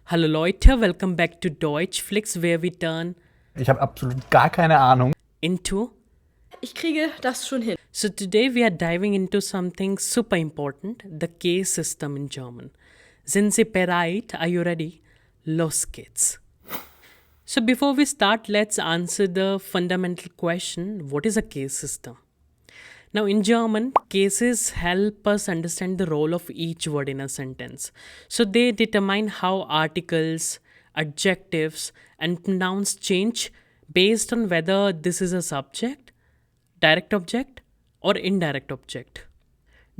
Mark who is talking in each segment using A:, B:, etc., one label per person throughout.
A: Hallo Leute, welcome back to Deutschflicks, where we turn
B: Ich habe absolut gar keine Ahnung.
A: into.
C: Ich kriege das schon hin.
A: So today we are diving into something super important, the case system in German. Sind Sie bereit? Are you ready? Los geht's. So before we start, let's answer the fundamental question, what is a case system? Now, in German, cases help us understand the role of each word in a sentence. So, they determine how articles, adjectives, and nouns change based on whether this is a subject, direct object, or indirect object.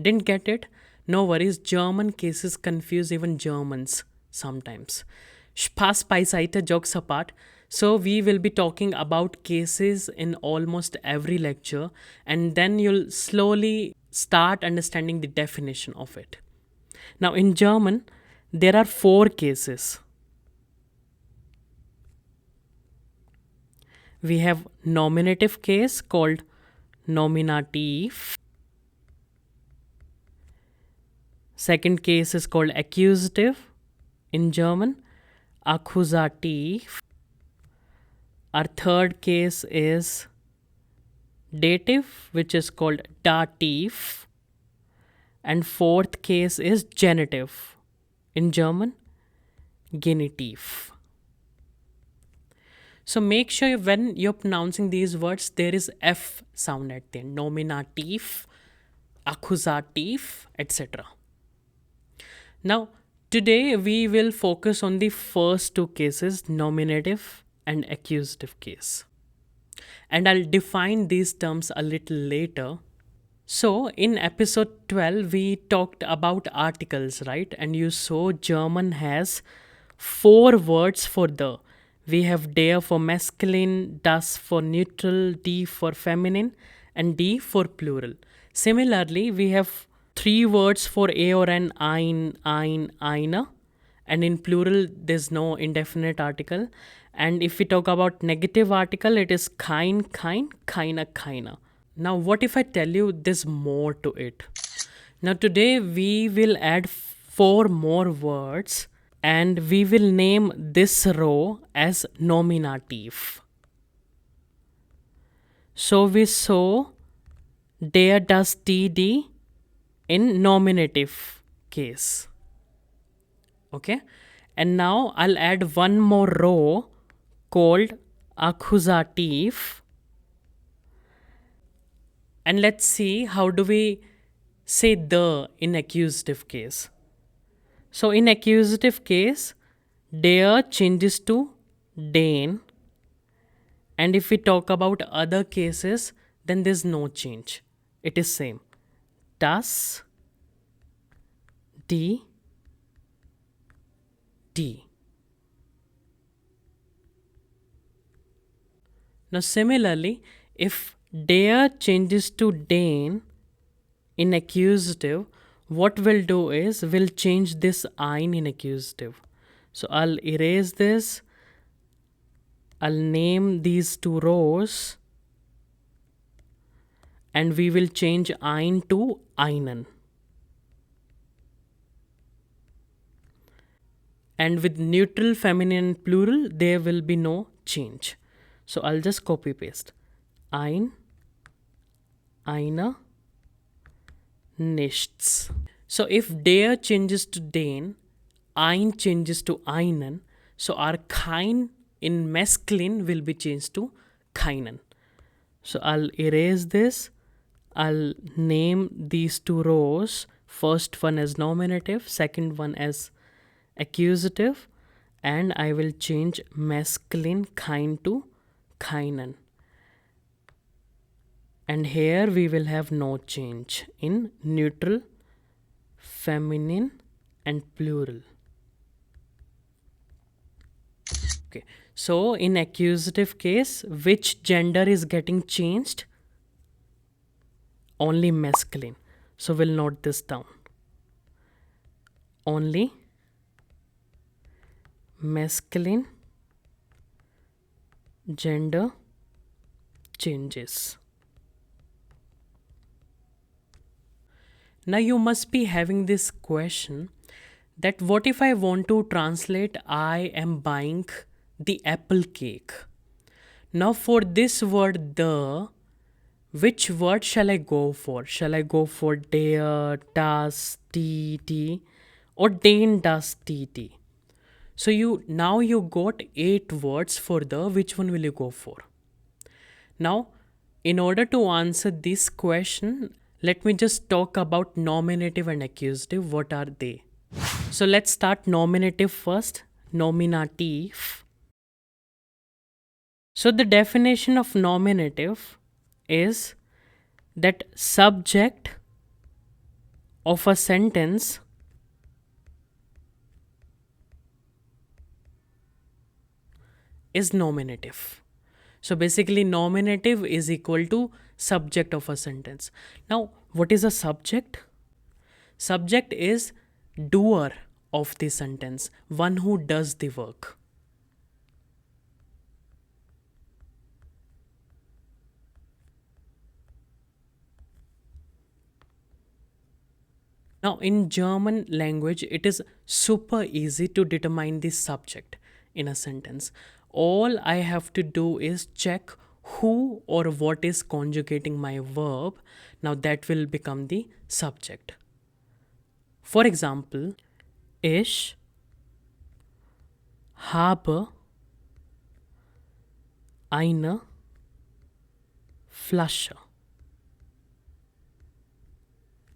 A: Didn't get it? No worries, German cases confuse even Germans sometimes. Spaß beiseite, jokes apart. So, we will be talking about cases in almost every lecture, and then you'll slowly start understanding the definition of it. Now, in German, there are 4 cases. We have nominative case called Nominativ. Second case is called accusative in German, Akkusativ. Our third case is dative, which is called dativ. And fourth case is genitive in German, genitiv. So make sure when you're pronouncing these words, there is F sound at the end. Nominativ, Akkusativ, etc. Now, today we will focus on the first 2 cases, nominative and accusative case. And I'll define these terms a little later. So, in episode 12, we talked about articles, right? And you saw German has 4 words for the. We have der for masculine, das for neutral, die for feminine, and die for plural. Similarly, we have 3 words for a or an, ein, eine, and in plural there's no indefinite article. And if we talk about negative article, it is kein, keine. Now, what if I tell you there's more to it? Now, today we will add 4 more words and we will name this row as nominative. So, we saw der, das, die in nominative case. Okay, and now I'll add one more row called accusative, and let's see how do we say the in accusative case. So in accusative case, der changes to den, and if we talk about other cases, then there's no change, it is same. Das, die, die. Now similarly, if der changes to den in accusative, what we'll do is we'll change this ein in accusative. So I'll erase this. I'll name these 2 rows and we will change ein to einen. And with neutral, feminine and plural, there will be no change. So I'll just copy paste. Ein, eine, nichts. So if der changes to den, ein changes to einen, so our kein in masculine will be changed to keinen. So I'll erase this. I'll name these 2 rows. First one as nominative, second one as accusative, and I will change masculine kein to keinen. And here we will have no change in neutral, feminine and plural. Okay, so in accusative case, which gender is getting changed? Only masculine. So we'll note this down. Only masculine gender changes. Now you must be having this question that what if I want to translate I am buying the apple cake. Now for this word the, which word shall I go for? Shall I go for der, das, die, or den, das, die? So you got 8 words for the, which one will you go for? Now, in order to answer this question, let me just talk about nominative and accusative. What are they? So let's start nominative first. Nominativ. So the definition of nominative is that subject of a sentence is nominative. So basically nominative is equal to subject of a sentence. Now what is a subject? Subject is doer of the sentence, one who does the work. Now in German language, it is super easy to determine the subject in a sentence. All I have to do is check who or what is conjugating my verb. Now that will become the subject. For example, ich habe eine Flasche.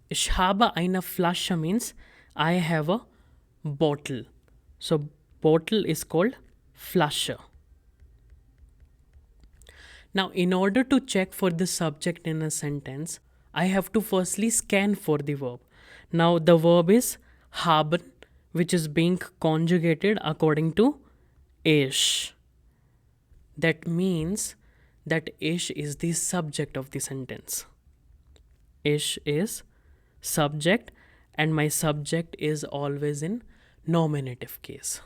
A: Ich habe eine Flasche means I have a bottle. So bottle is called Flasche. Now in order to check for the subject in a sentence, I have to firstly scan for the verb. Now the verb is haben, which is being conjugated according to ich. That means that ich is the subject of the sentence. Ich is subject and my subject is always in nominative case.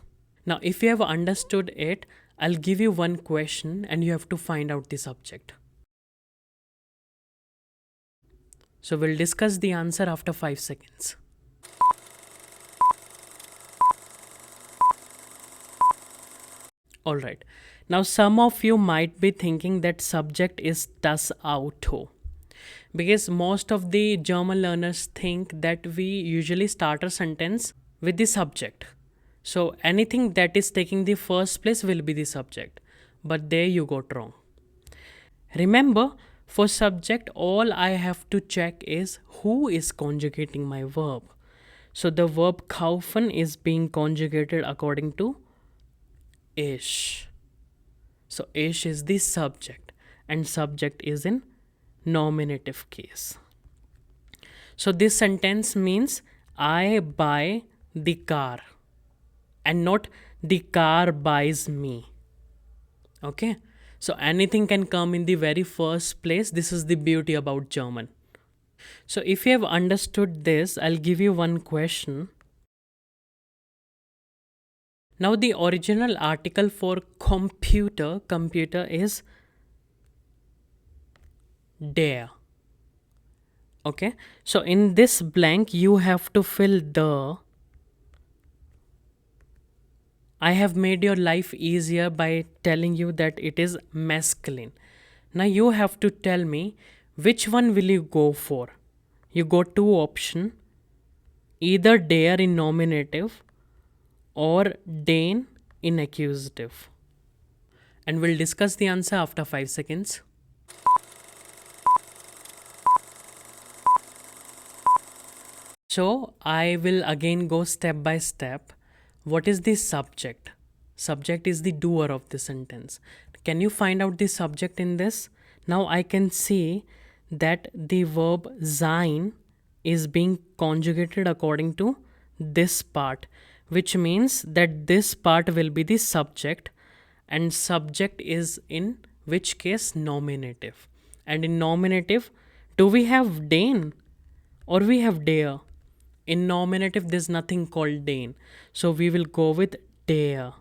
A: Now if you have understood it, I'll give you one question and you have to find out the subject. So we'll discuss the answer after 5 seconds. Alright, now some of you might be thinking that subject is das Auto. Because most of the German learners think that we usually start a sentence with the subject. So anything that is taking the first place will be the subject. But there you got wrong. Remember, for subject, all I have to check is who is conjugating my verb. So the verb kaufen is being conjugated according to ich. So ich is the subject and subject is in nominative case. So this sentence means I buy the car and not the car buys me. Okay, so anything can come in the very first place. This is the beauty about German. So if you have understood this, I'll give you one question. Now the original article for computer is der. Okay, so in this blank you have to fill the. I have made your life easier by telling you that it is masculine. Now you have to tell me which one will you go for. You got 2 options, either der in nominative or den in accusative. And we'll discuss the answer after 5 seconds. So I will again go step by step. What is the subject? Subject is the doer of the sentence. Can you find out the subject in this? Now I can see that the verb sein is being conjugated according to this part, which means that this part will be the subject and subject is in which case nominative. And in nominative, do we have den or we have der? In nominative, there's nothing called den. So we will go with der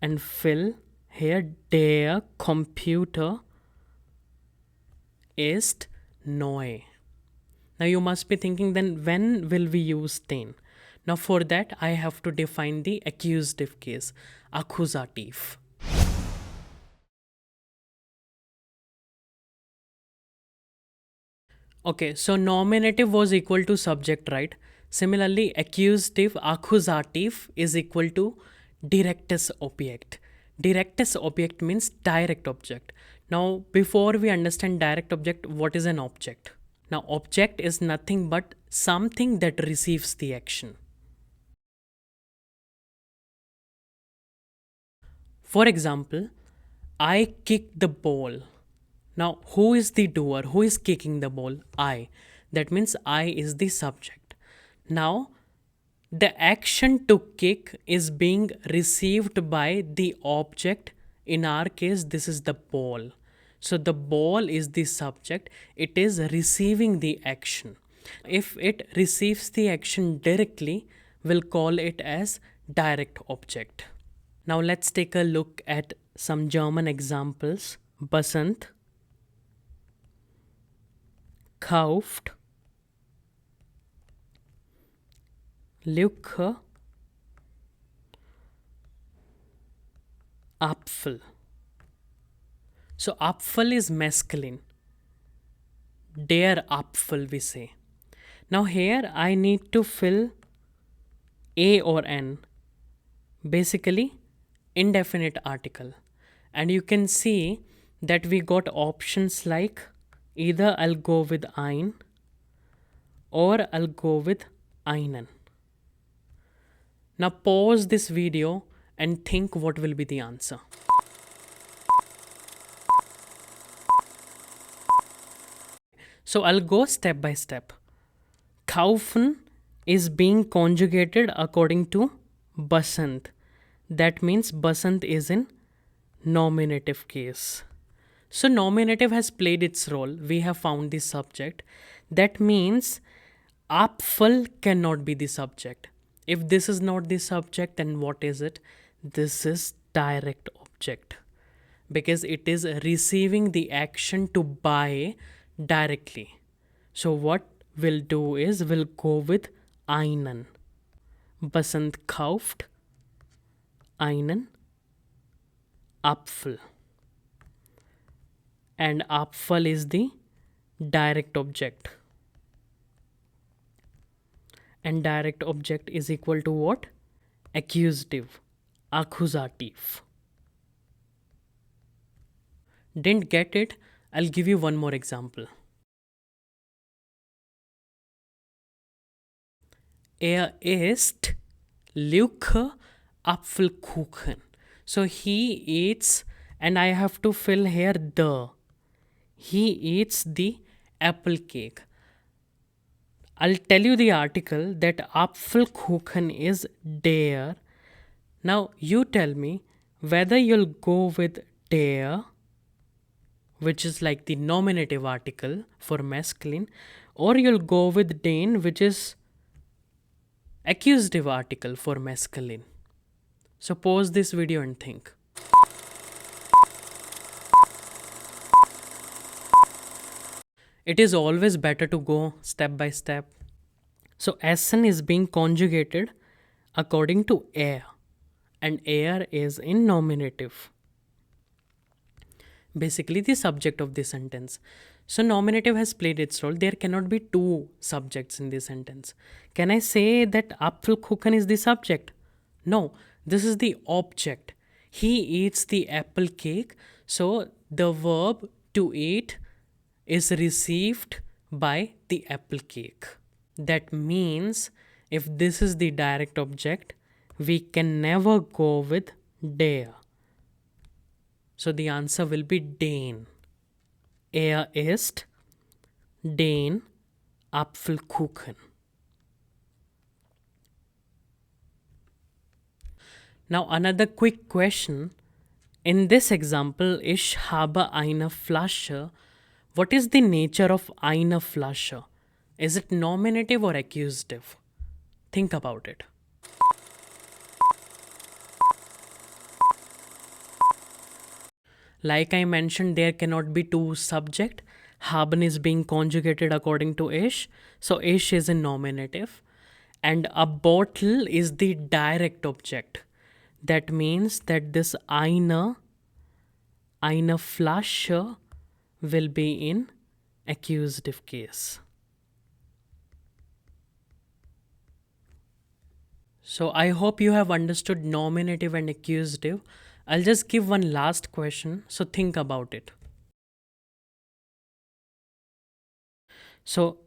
A: and fill here der Computer ist neu. Now you must be thinking then when will we use den? Now for that, I have to define the accusative case, Akkusativ. Okay, so nominative was equal to subject, right? Similarly, accusative, accusative is equal to directus object. Directus object means direct object. Now, before we understand direct object, what is an object? Now, object is nothing but something that receives the action. For example, I kicked the ball. Now, who is the doer? Who is kicking the ball? I. That means I is the subject. Now, the action to kick is being received by the object. In our case, this is the ball. So, the ball is the subject. It is receiving the action. If it receives the action directly, we'll call it as direct object. Now, let's take a look at some German examples. Basant kauft Lücke Apfel. So Apfel is masculine. Der Apfel we say. Now here I need to fill A or N. Basically indefinite article. And you can see that we got options like either I'll go with ein or I'll go with einen. Now pause this video and think what will be the answer. So I'll go step by step. Kaufen is being conjugated according to Basant. That means Basant is in nominative case. So nominative has played its role. We have found the subject. That means Apfel cannot be the subject. If this is not the subject, then what is it? This is direct object. Because it is receiving the action to buy directly. So what we'll do is we'll go with einen. Basant kauft einen Apfel. And Apfel is the direct object. And direct object is equal to what? Accusative, Akkusativ. Didn't get it? I'll give you one more example. Isst Lücke Apfelkuchen. So he eats, and I have to fill here the. He eats the apple cake. I'll tell you the article that Apfelkuchen is der. Now you tell me whether you'll go with der, which is like the nominative article for masculine, or you'll go with den, which is accusative article for masculine. So pause this video and think. It is always better to go step by step. So Essen is being conjugated according to er, and er is in nominative. Basically the subject of the sentence. So nominative has played its role. There cannot be two subjects in the sentence. Can I say that Apfelkuchen is the subject? No, this is the object. He eats the apple cake. So the verb to eat is received by the apple cake. That means if this is the direct object, we can never go with der. So the answer will be den. Isst den Apfelkuchen. Now another quick question. In this example, ich habe eine Flasche. What is the nature of eine Flasche? Is it nominative or accusative? Think about it. Like I mentioned, there cannot be two subject. Haben is being conjugated according to ich. So ich is in nominative. and a bottle is the direct object. That means that this eine Flasche will be in accusative case. So I hope you have understood nominative and accusative. I'll just give one last question, so think about it. So,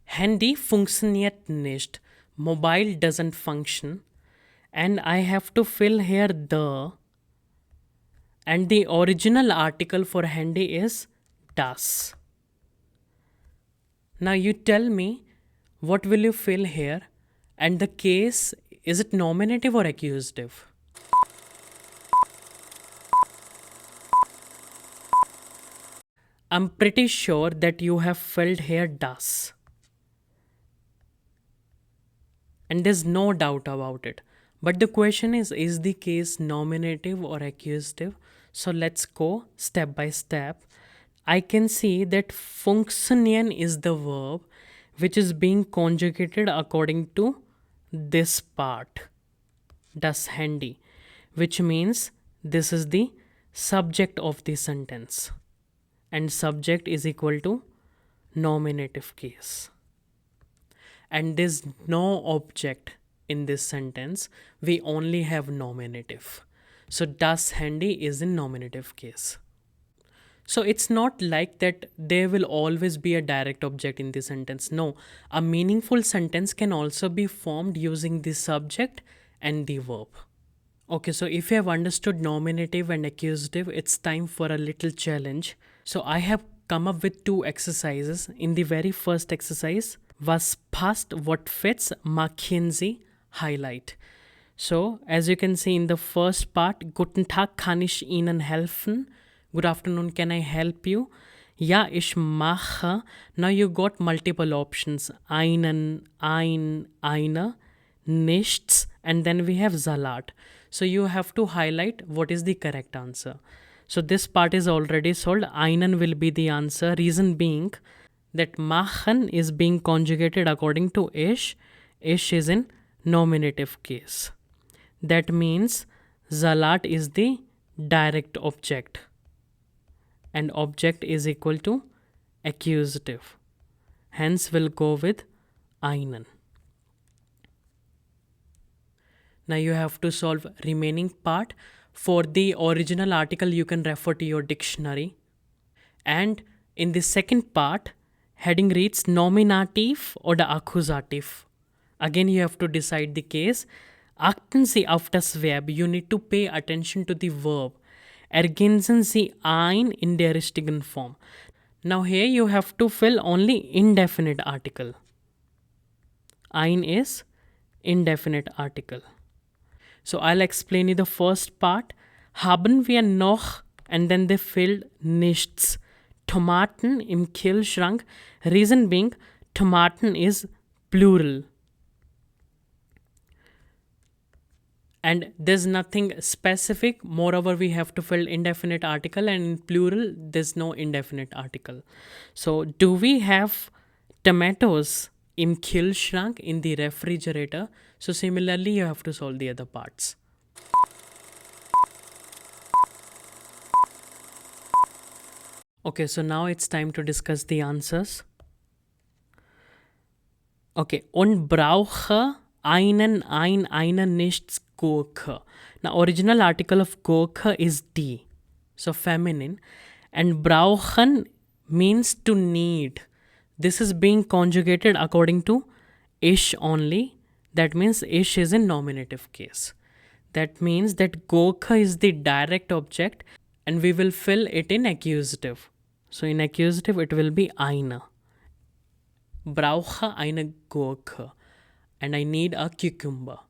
A: Handy funktioniert nicht. Mobile doesn't function. And I have to fill here the. And the original article for handy is das. Now you tell me, what will you fill here? And the case, is it nominative or accusative? I'm pretty sure that you have filled here das. And there's no doubt about it. But the question is the case nominative or accusative? So let's go step by step. I can see that funktionieren is the verb which is being conjugated according to this part, das Handy, which means this is the subject of the sentence. And subject is equal to nominative case. And there's no object in this sentence. We only have nominative. So das Handy is in nominative case. So it's not like that there will always be a direct object in the sentence. No, a meaningful sentence can also be formed using the subject and the verb. Okay, so if you have understood nominative and accusative, it's time for a little challenge. So I have come up with 2 exercises. In the very first exercise, was passt, what fits, markieren Sie, highlight. So as you can see in the first part, Guten Tag, kann ich Ihnen helfen? Good afternoon, can I help you? Ja, ich mache. Now you got multiple options. Einen, eine, nichts, and then we have Salat. So you have to highlight what is the correct answer. So this part is already solved. Einen will be the answer. Reason being that machen is being conjugated according to ish. Ish is in nominative case. That means Salat is the direct object. And object is equal to accusative. Hence we'll go with einen. Now you have to solve remaining part. For the original article, you can refer to your dictionary. And in the second part, heading reads Nominativ oder Akkusativ. Again, you have to decide the case. Achten Sie auf das Verb. You need to pay attention to the verb. Ergänzen Sie ein in der richtigen Form. Now here you have to fill only indefinite article. Ein is indefinite article. So I'll explain you the first part. Haben wir noch, and then they filled nichts. Tomaten im Kühlschrank. Reason being, Tomaten is plural. And there's nothing specific. Moreover, we have to fill indefinite article, and in plural, there's no indefinite article. So do we have tomatoes im Kühlschrank, in the refrigerator? So similarly, you have to solve the other parts. Okay, so now it's time to discuss the answers. Okay, und brauche eine nichts Gurke. Now, original article of Gurke is die, so feminine, and brauchen means to need. This is being conjugated according to ish only. That means ish is in nominative case. That means that Gurke is the direct object, and we will fill it in accusative. So in accusative, it will be eine. Brauche eine Gurke. And I need a cucumber.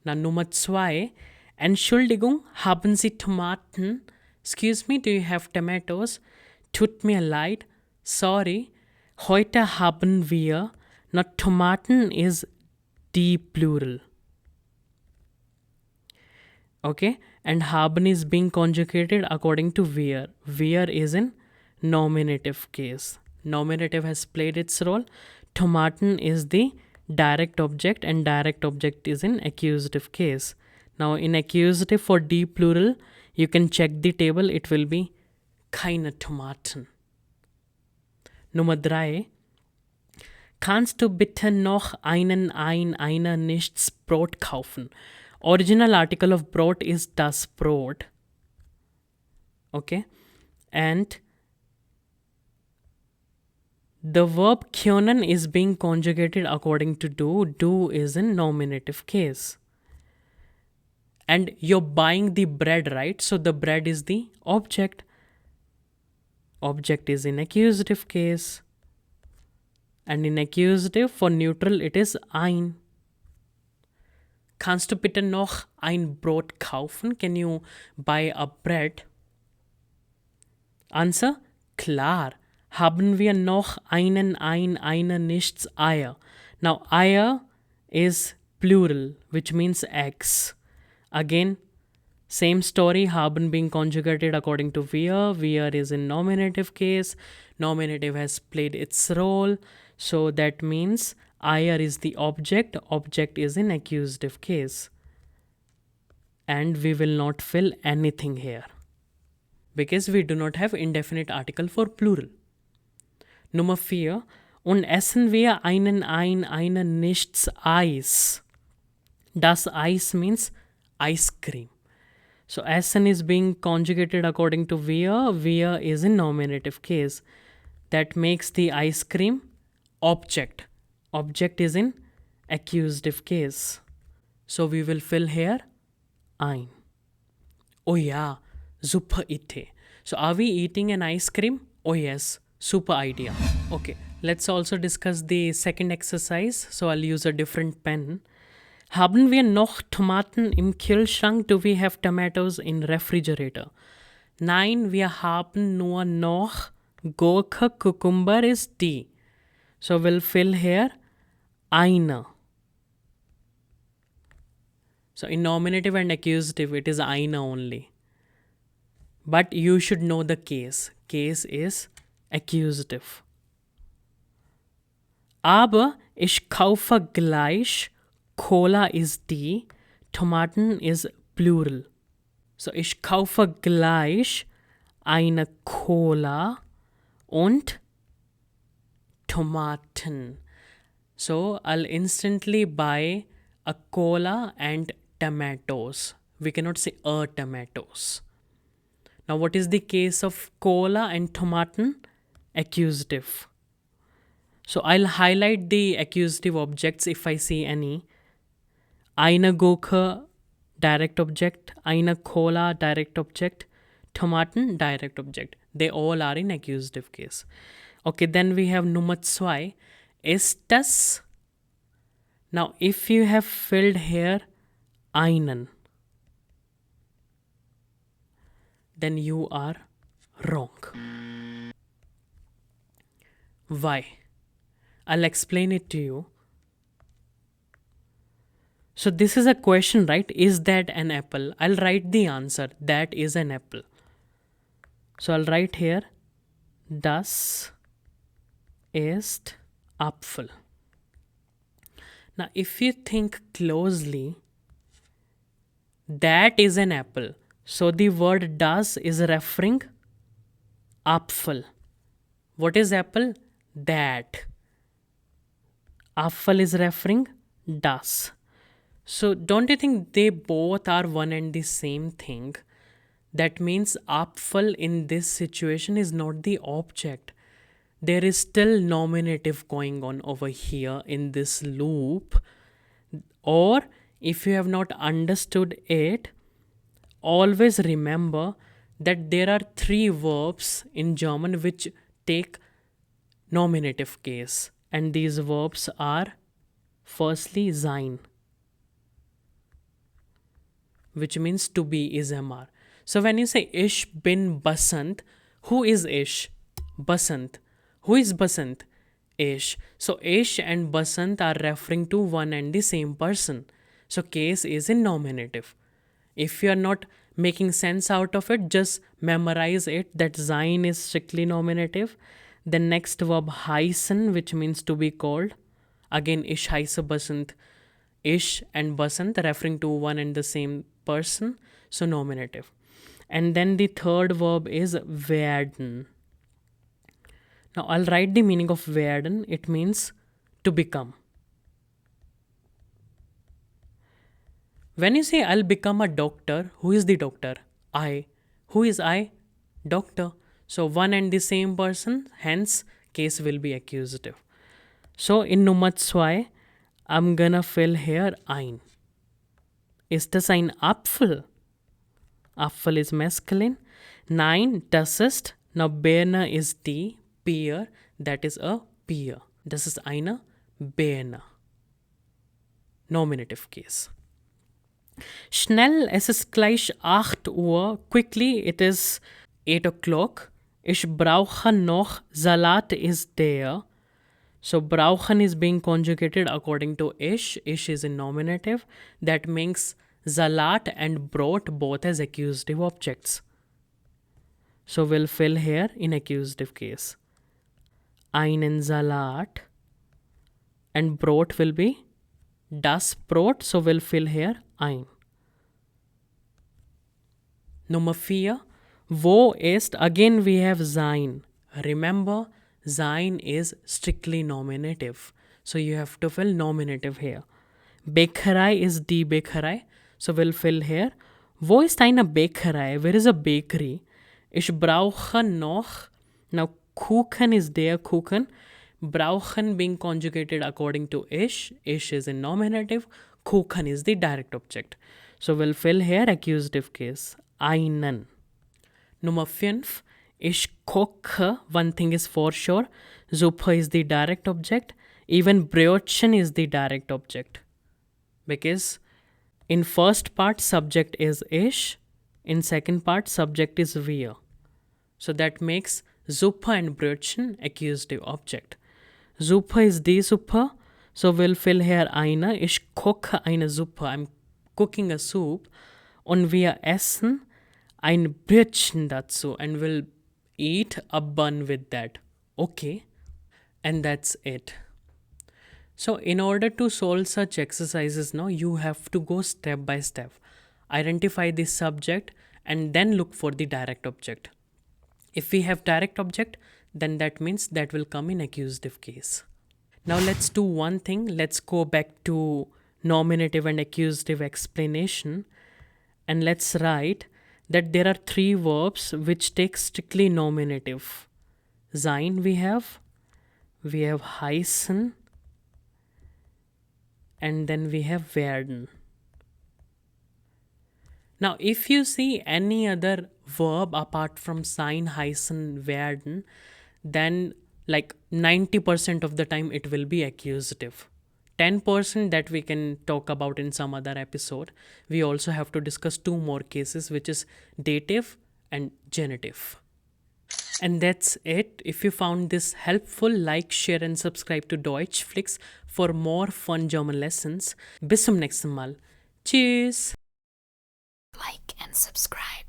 A: Now, Nummer 2. Entschuldigung, haben Sie Tomaten? Excuse me, do you have tomatoes? Tut mir leid. Sorry. Heute haben wir. Now, Tomaten is die plural. Okay? And haben is being conjugated according to wir. Wir is in nominative case. Nominative has played its role. Tomaten is the direct object, and direct object is in accusative case. Now in accusative for D plural, you can check the table, it will be keine Tomaten. Nummer 3. Kannst du bitte noch einer nichts Brot kaufen? Original article of Brot is das Brot. Okay. And the verb können is being conjugated according to do. Do is in nominative case. And you're buying the bread, right? So the bread is the object. Object is in accusative case. And in accusative for neutral it is ein. Kannst du bitte noch ein Brot kaufen? Can you buy a bread? Answer: klar. Haben wir noch eine nichts Eier? Now Eier is plural, which means eggs. Again, same story, haben being conjugated according to wir. Wir is in nominative case. Nominative has played its role. So that means Eier is the object. Object is in accusative case. And we will not fill anything here, because we do not have indefinite article for plural. Nummer 4. Und essen wir eine nichts Eis. Das Eis means ice cream. So essen is being conjugated according to wir. Wir is in nominative case. That makes the ice cream object. Object is in accusative case. So we will fill here ein. Oh yeah, super Idee. So are we eating an ice cream? Oh yes, super idea. Okay, let's also discuss the second exercise. So I'll use a different pen. Haben wir noch Tomaten im Kühlschrank? Do we have tomatoes in refrigerator? Nein, wir haben nur noch Gurke. Cucumber is D. So we'll fill here eine. So in nominative and accusative, it is eine only. But you should know the case. Case is accusative. Aber ich kaufe gleich. Cola is D. Tomaten is plural. So ich kaufe gleich eine Cola und Tomaten. So I'll instantly buy a cola and tomatoes. We cannot say a tomatoes. Now what is the case of cola and tomaten? Accusative. So I'll highlight the accusative objects if I see any. Eine Gurke, direct object. Eine Cola, direct object. Tomaten, direct object. They all are in accusative case. Okay, then we have Nummer 2. Ist das? Now, if you have filled here einen, then you are wrong. Why? I'll explain it to you. So this is a question, right? Is that an apple? I'll write the answer. That is an apple. So I'll write here, das ist Apfel. Now if you think closely, that is an apple. So the word das is referring Apfel. What is apple? That. Apfel is referring das. So don't you think they both are one and the same thing? That means Apfel in this situation is not the object. There is still nominative going on over here in this loop. Or if you have not understood it, always remember that there are 3 verbs in German which take nominative case. And these verbs are firstly sein, which means to be is MR. So when you say Ich bin Basant, who is Ich? Basant. Who is Basant? Ich. So Ich and Basant are referring to one and the same person. So case is in nominative. If you are not making sense out of it, just memorize it that sein is strictly nominative. The next verb heißen, which means to be called. Again, ich heiße Basant. Ich and Basant referring to one and the same person, so nominative. And then the third verb is werden. Now I'll write the meaning of werden. It means to become. When you say I'll become a doctor, who is the doctor? I. Who is I? Doctor. So one and the same person, hence case will be accusative. So in Nummer 2, I'm gonna fill here ein. Ist das ein Apfel? Apfel is masculine. Nein, das ist. Now Birne is the pear, that is a pear. Das ist eine Birne. Nominative case. Schnell, es ist gleich 8 Uhr. Quickly, it is 8 o'clock. Ich brauche noch Salat is there. So brauchen is being conjugated according to ich. Ich is in nominative. That makes Salat and Brot both as accusative objects. So we'll fill here in accusative case. Einen Salat and Brot will be das Brot. So we'll fill here ein. Nummer 4. Wo ist? Again we have sein. Remember, sein is strictly nominative. So you have to fill nominative here. Bäckerei is die Bäckerei. So we'll fill here. Wo ist eine Bäckerei? Where is a bakery? Ich brauche noch. Now Kuchen is there, Kuchen. Brauchen being conjugated according to ich. Ich is in nominative. Kuchen is the direct object. So we'll fill here accusative case. Einen. Nummer 5. Ich koche. One thing is for sure. Suppe is the direct object. Even Brötchen is the direct object. Because in first part subject is ich. In second part subject is wir. So that makes Suppe and Brötchen accusative object. Suppe is die Suppe. So we'll fill here eine. Ich koche eine Suppe. I'm cooking a soup. Und wir essen ein Brötchen dazu and we'll eat a bun with that. Okay. And that's it. So in order to solve such exercises now, you have to go step by step. Identify the subject and then look for the direct object. If we have direct object, then that means that will come in accusative case. Now let's do one thing. Let's go back to nominative and accusative explanation. And let's write that there are 3 verbs which take strictly nominative. Sein we have heißen, and then we have werden. Now if you see any other verb apart from sein, heißen, werden, then like 90% of the time it will be accusative. 10% that we can talk about in some other episode. We also have to discuss 2 more cases, which is dative and genitive. And that's it. If you found this helpful, like, share and subscribe to Deutschflicks for more fun German lessons. Bis zum nächsten Mal. Tschüss.
D: Like and subscribe.